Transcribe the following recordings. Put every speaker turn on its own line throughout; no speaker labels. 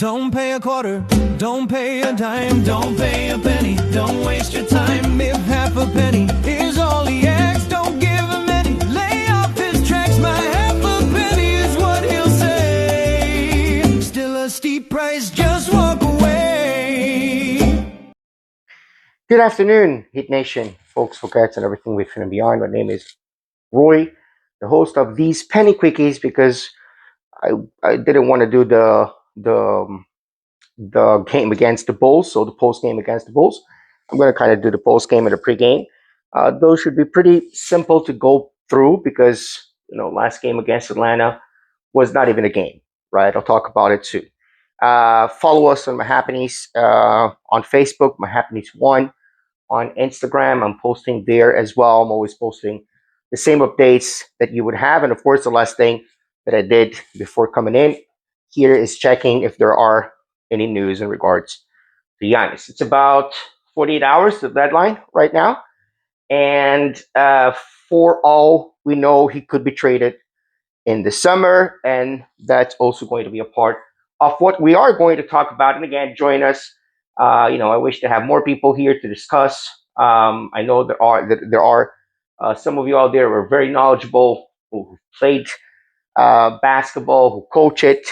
Don't pay a quarter, don't pay a dime, don't pay a penny, don't waste your time. If half a penny is all he asks, don't give him any. Lay off his tracks, my half a penny is what he'll say. Still a steep price, just walk away.
Good afternoon, Heat Nation, folks, cats, and everything within and beyond. My name is Roy, the host of these Penny Quickies, because I didn't want to do the game against the Bulls, so the post game against the Bulls. I'm going to kind of do the post game and the pre-game. Those should be pretty simple to go through because last game against Atlanta was not even a game, right? I'll talk about it too. Follow us on my happenings on Facebook, my happenings one. On Instagram, I'm posting there as well. I'm always posting the same updates that you would have. And of course, the last thing that I did before coming in here is checking if there are any news in regards to Giannis. It's about 48 hours, the deadline right now. And for all we know, he could be traded in the summer. And that's also going to be a part of what we are going to talk about. And again, join us. I wish to have more people here to discuss. I know there are some of you out there who are very knowledgeable, who played basketball, who coach it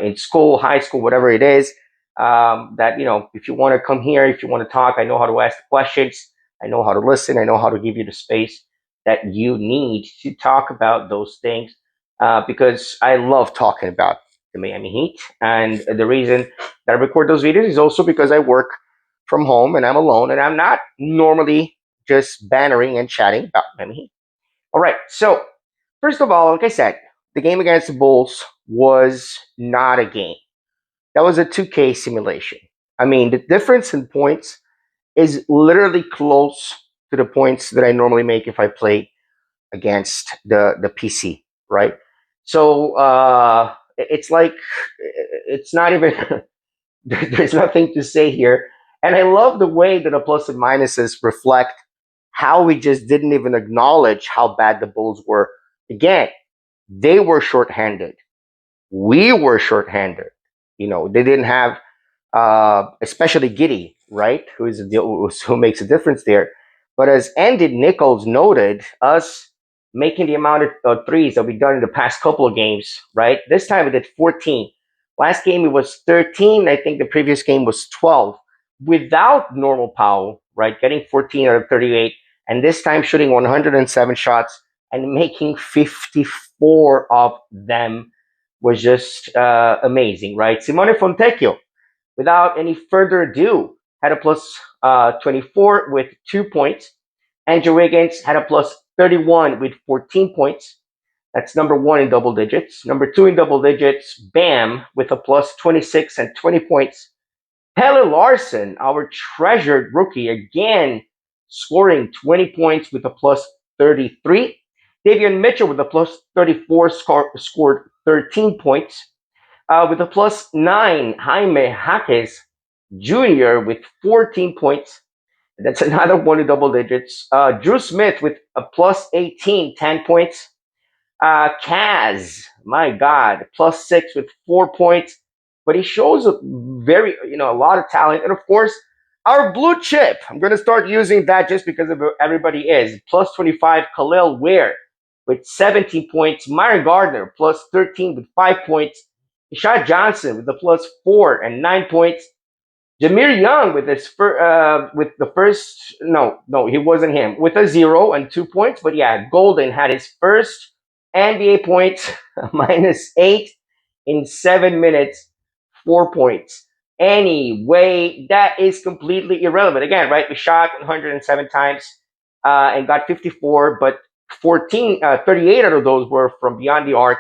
in school, high school, whatever it is. If you want to come here, if you want to talk, I know how to ask the questions. I know how to listen. I know how to give you the space that you need to talk about those things because I love talking about the Miami Heat. And the reason that I record those videos is also because I work from home and I'm alone and I'm not normally just bannering and chatting about Miami Heat. All right. So first of all, like I said, the game against the Bulls was not a game. That was a 2K simulation. I mean, the difference in points is literally close to the points that I normally make if I play against the PC, right? So it's like it's not even there's nothing to say here. And I love the way that the plus and minuses reflect how we just didn't even acknowledge how bad the Bulls were. Again, they were shorthanded. We were shorthanded. They didn't have, especially Giddey, right? Who makes a difference there. But as Andy Nichols noted, us making the amount of threes that we've done in the past couple of games, right? This time we did 14. Last game it was 13. I think the previous game was 12. Without normal Powell, right? Getting 14 out of 38. And this time shooting 107 shots and making 54 of them was just amazing, right? Simone Fontecchio, without any further ado, had a plus 24 with 2 points. Andrew Wiggins had a plus 31 with 14 points. That's number one in double digits. Number two in double digits, Bam, with a plus 26 and 20 points. Pelle Larsson, our treasured rookie, again scoring 20 points with a plus 33. Davion Mitchell with a plus 34 scored 13 points. With a plus 9, Jaime Jaquez Jr. with 14 points. That's another one in double digits. Drew Smith with a plus 18, 10 points. Kaz, my God, plus 6 with 4 points. But he shows a lot of talent. And of course, our blue chip, I'm going to start using that just because of everybody is. Plus 25, Khalil Ware with 17 points. Myron Gardner, plus 13 with 5 points. Ishad Johnson with the plus 4 and 9 points. Jameer Young with his he wasn't him, with a 0 and 2 points. But yeah, Golden had his first NBA points, minus 8 in 7 minutes, 4 points. Anyway, that is completely irrelevant. Again, right? We shot 107 times and got 54, but 38 out of those were from beyond the arc.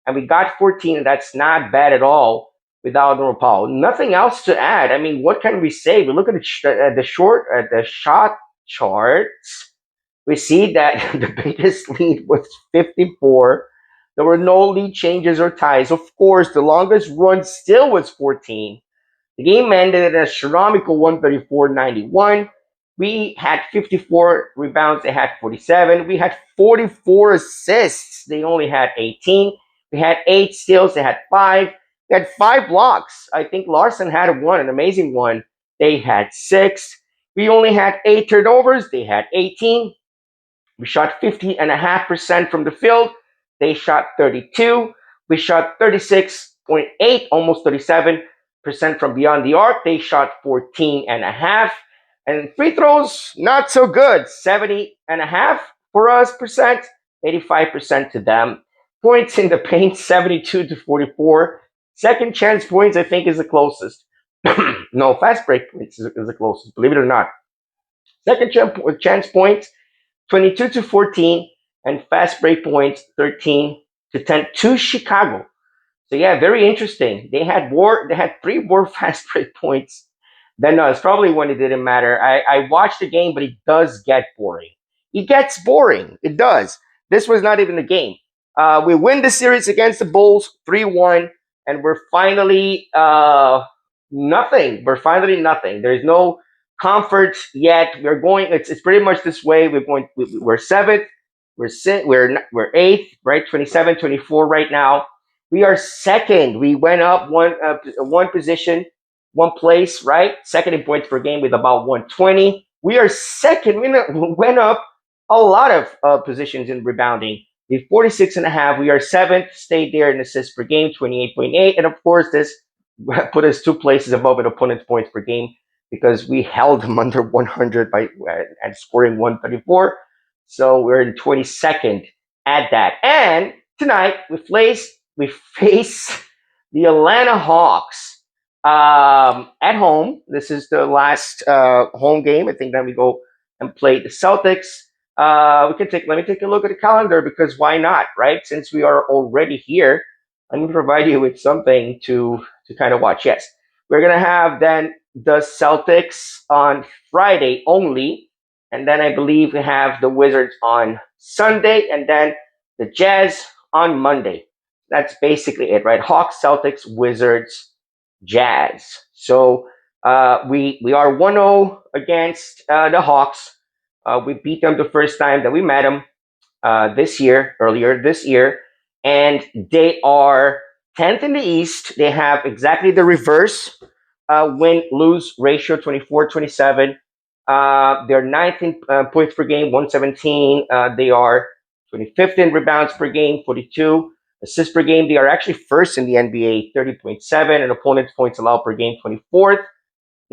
And we got 14, and that's not bad at all without normal Powell. Nothing else to add. I mean, what can we say? We look at the shot charts. We see that the biggest lead was 54. There were no lead changes or ties. Of course, the longest run still was 14. The game ended at a astronomical 134-91. We had 54 rebounds. They had 47. We had 44 assists. They only had 18. We had 8 steals. They had 5. They had 5 blocks. I think Larson had one, an amazing one. They had 6. We only had 8 turnovers. They had 18. We shot 50.5% from the field. They shot 32. We shot 36.8, almost 37% from beyond the arc. They shot 14.5. And free throws, not so good. 70.5 for us percent, 85% to them. Points in the paint, 72 to 44. Second chance points, I think, is the closest. No, fast break points is the closest, believe it or not. Second chance points, 22 to 14, and fast break points 13 to 10 to Chicago. So yeah, very interesting. They had 3 more fast break points than us. Probably when it didn't matter. I watched the game, but it does get boring. It gets boring. It does. This was not even the game. We win the series against the Bulls 3-1, and we're finally nothing. We're finally nothing. There's no comfort yet. We're going. It's pretty much this way. We're seventh. We're eighth. Right, 27, 24 right now. We are second. We went up one position, one place. Right, second in points per game with about 120. We are second. We went up a lot of positions in rebounding. With 46.5, we are seventh. Stayed there in assists per game, 28.8, and of course this put us 2 places above an opponent's points per game because we held them under 100 by and scoring 134. So we're in 22nd at that. And tonight we face the Atlanta Hawks at home. This is the last home game. I think then we go and play the Celtics. Let me take a look at the calendar because why not, right? Since we are already here, let me provide you with something to kind of watch. Yes, we're gonna have then the Celtics on Friday only, and then I believe we have the Wizards on Sunday, and then the Jazz on Monday. That's basically it, right? Hawks, Celtics, Wizards, Jazz. So we are 1-0 against the Hawks. We beat them the first time that we met them earlier this year, and they are 10th in the East. They have exactly the reverse win-lose ratio, 24-27. They're 9th in points per game, 117. They are 25th in rebounds per game, 42. Assists per game, they are actually first in the NBA, 30.7. And opponents' points allowed per game, 24th,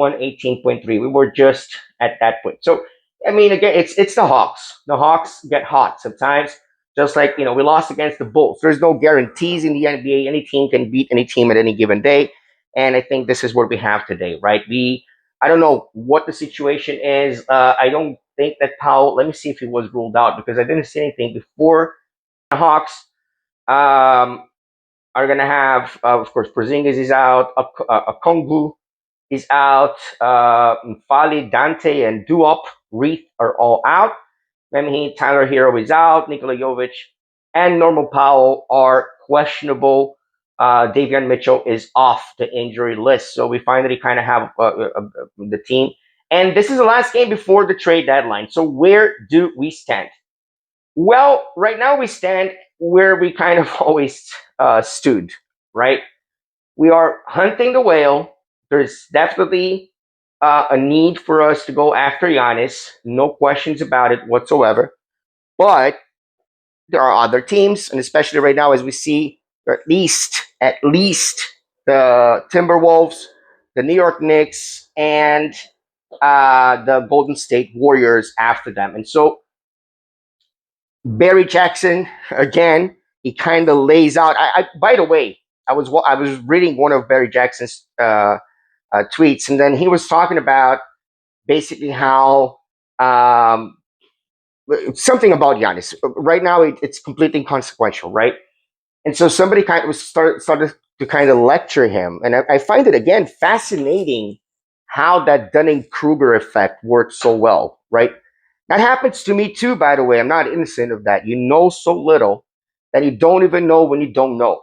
118.3. We were just at that point. So, I mean, again, it's the Hawks. The Hawks get hot sometimes. Just like, we lost against the Bulls. There's no guarantees in the NBA. Any team can beat any team at any given day. And I think this is what we have today, right? I don't know what the situation is. I don't think that Powell, let me see if he was ruled out because I didn't see anything before. The Hawks are going to have, of course, Porzingis is out, Okongwu is out, Mfali, Dante, and Duop, Reith are all out. Memhi, Tyler Hero is out. Nikola Jovic and Norman Powell are questionable. Davion Mitchell is off the injury list. So we finally kind of have the team. And this is the last game before the trade deadline. So where do we stand? Well, right now we stand where we kind of always stood, right? We are hunting the whale. There's definitely a need for us to go after Giannis. No questions about it whatsoever. But there are other teams, and especially right now, as we see, at least the Timberwolves, the New York Knicks, and the Golden State Warriors after them. And so Barry Jackson, again, he kind of lays out. By the way, I was reading one of Barry Jackson's tweets, and then he was talking about basically how something about Giannis. Right now, it's completely inconsequential, right? And so somebody kind of started to kind of lecture him, and I find it again fascinating how that Dunning-Kruger effect works so well, right? That happens to me too, by the way. I'm not innocent of that. You know so little that you don't even know when you don't know.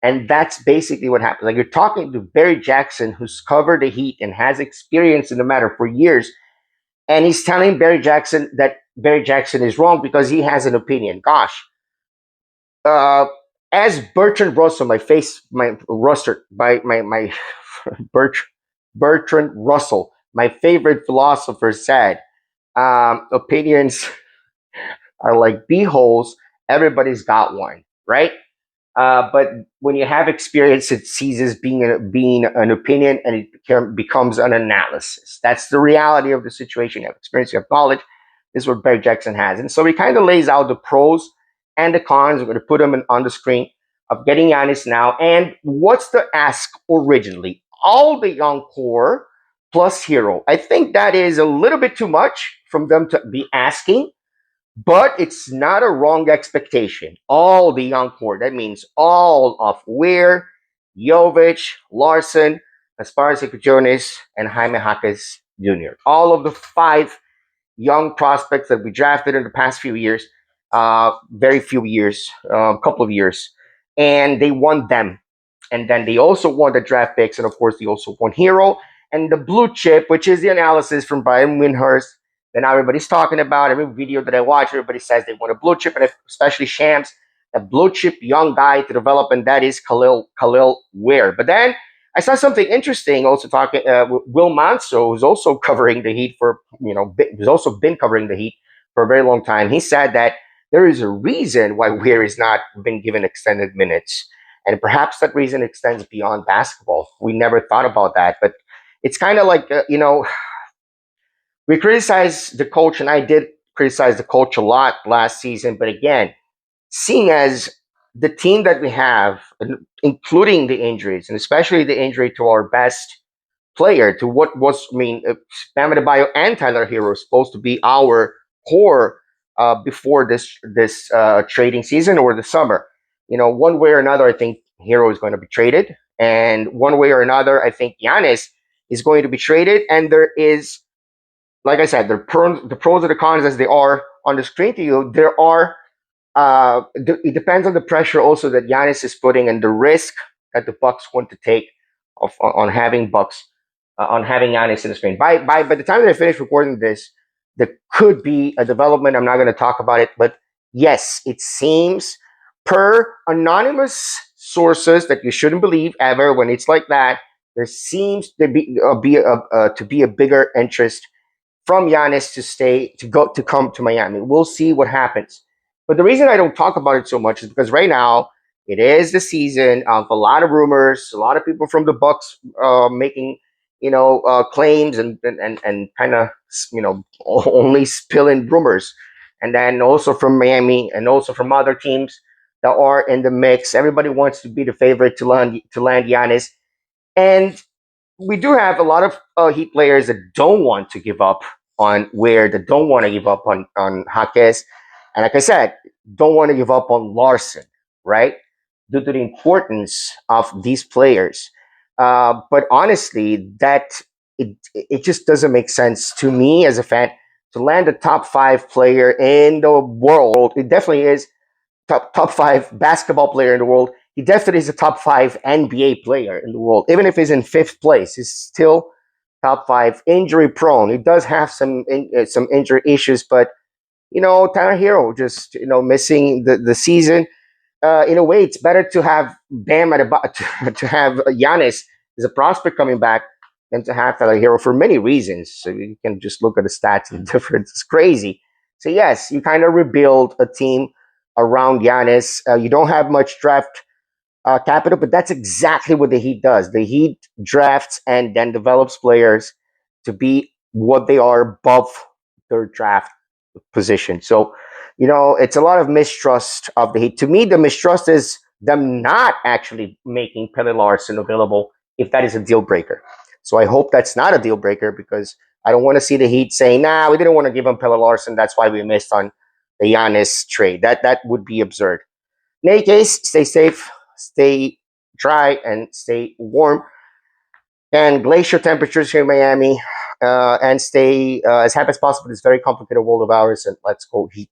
And that's basically what happens. Like you're talking to Barry Jackson, who's covered the Heat and has experience in the matter for years. And he's telling Barry Jackson that Barry Jackson is wrong because he has an opinion. Gosh, as Bertrand Russell, my roster, my Bert, Bertrand Russell, my favorite philosopher, said, opinions are like beeholes. Everybody's got one, right? But when you have experience, it ceases being an opinion and it becomes an analysis. That's the reality of the situation. You have experience, you have knowledge. This is what Barry Jackson has. And so he kind of lays out the pros and the cons. We're going to put them on the screen of getting Giannis now. And what's the ask originally? All the young core plus Hero. I think that is a little bit too much from them to be asking, but it's not a wrong expectation. All the young core. That means all of Weir, Jovic, Larson, Asparas Jonas, and Jaime Jaquez Jr. All of the five young prospects that we drafted in the past few years, very few years, a couple of years, and they won them. And then they also won the draft picks, and of course, they also won Hero and the blue chip, which is the analysis from Brian Windhurst. Then everybody's talking about every video that I watch. Everybody says they want a blue chip, and especially Shams, a blue chip young guy to develop, and that is Khalil Ware. But then I saw something interesting. Also talking Will Manso, who's also covering the Heat who's also been covering the Heat for a very long time. He said that there is a reason why Ware is not been given extended minutes, and perhaps that reason extends beyond basketball. We never thought about that, but it's kind of like we criticize the coach, and I did criticize the coach a lot last season. But again, seeing as the team that we have, including the injuries, and especially the injury to our best player, to what was, Bam Adebayo and Tyler Hero supposed to be our core before this trading season or the summer. One way or another, I think Hero is going to be traded, and one way or another, I think Giannis is going to be traded. And there is, like I said, the pros and the cons as they are on the screen to you. There are it depends on the pressure also that Giannis is putting and the risk that the Bucks want to take on having Giannis in the screen. By the time that I finish recording this, there could be a development. I'm not going to talk about it, but yes, it seems per anonymous sources that you shouldn't believe ever when it's like that. There seems to be a bigger interest from Giannis to come to Miami. We'll see what happens. But the reason I don't talk about it so much is because right now it is the season of a lot of rumors, a lot of people from the Bucks making claims and kind of only spilling rumors, and then also from Miami and also from other teams that are in the mix. Everybody wants to be the favorite to land Giannis, and we do have a lot of Heat players that don't want to give up on Ware, that don't want to give up on Jaquez, and like I said, don't want to give up on Larson, right? Due to the importance of these players. But honestly, it just doesn't make sense to me as a fan to land a top five player in the world. It definitely is top five basketball player in the world. He definitely is a top five NBA player in the world. Even if he's in fifth place, he's still top five. Injury prone. He does have some injury issues, but Tyler Hero just missing the season. In a way, it's better to have Bam to have Giannis as a prospect coming back than to have Tyler Hero for many reasons. So you can just look at the stats and the difference. It's crazy. So yes, you kind of rebuild a team around Giannis. You don't have much draft capital, but that's exactly what the Heat does. The Heat drafts and then develops players to be what they are above their draft position. So, it's a lot of mistrust of the Heat. To me, the mistrust is them not actually making Pelle Larsson available if that is a deal breaker. So I hope that's not a deal breaker, because I don't want to see the Heat saying, "Nah, we didn't want to give him Pelle Larsson. That's why we missed on the Giannis trade." That would be absurd. In any case, stay safe, stay dry, and stay warm. And glacier temperatures here in Miami, and stay as happy as possible in this very complicated world of ours. And let's go Heat.